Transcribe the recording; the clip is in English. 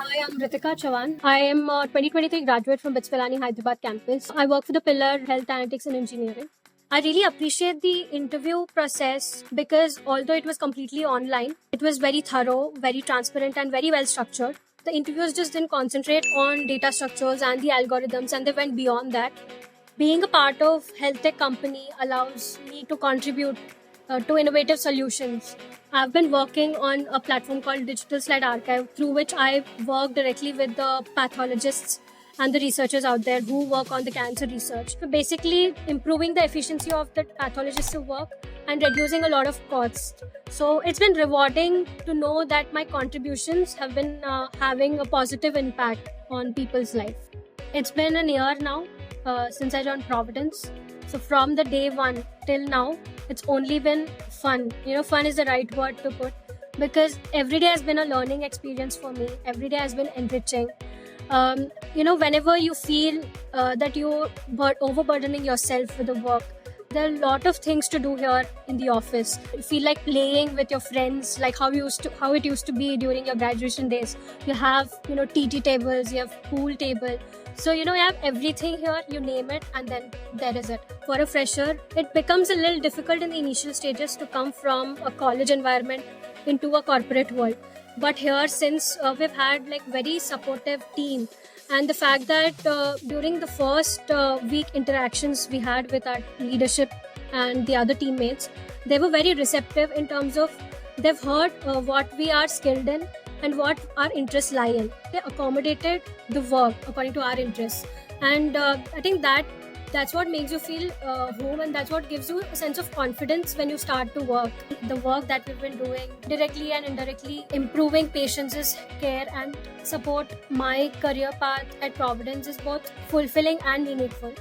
Hi, I'm Ritika Chavan. I am a 2023 graduate from BITS Pilani Hyderabad campus. I work for the pillar Health Analytics and Engineering. I really appreciate the interview process because although it was completely online, it was very thorough, very transparent, and very well structured. The interviews just didn't concentrate on data structures and the algorithms, and they went beyond that. Being a part of health tech company allows me to contribute to innovative solutions. I've been working on a platform called Digital Slide Archive, through which I work directly with the pathologists and the researchers out there who work on the cancer research. So basically, improving the efficiency of the pathologists' work and reducing a lot of costs. So it's been rewarding to know that my contributions have been having a positive impact on people's life. It's been a year now since I joined Providence. So from the day one till now, it's only been fun. Fun is the right word to put because every day has been a learning experience for me. Every day has been enriching. Whenever you feel that you're overburdening yourself with the work, there are a lot of things to do here in the office. You feel like playing with your friends, like how it used to be during your graduation days. You have, TT tables, you have pool table. So, you have everything here, you name it, and then there is it. For a fresher, it becomes a little difficult in the initial stages to come from a college environment into a corporate world. But here, since we've had like very supportive team, and the fact that during the first week interactions we had with our leadership and the other teammates, they were very receptive in terms of they've heard what we are skilled in and what our interests lie in. They accommodated the work according to our interests, and I think that's what makes you feel home, and that's what gives you a sense of confidence when you start to work. The work that we've been doing directly and indirectly improving patients' care and support my career path at Providence is both fulfilling and meaningful.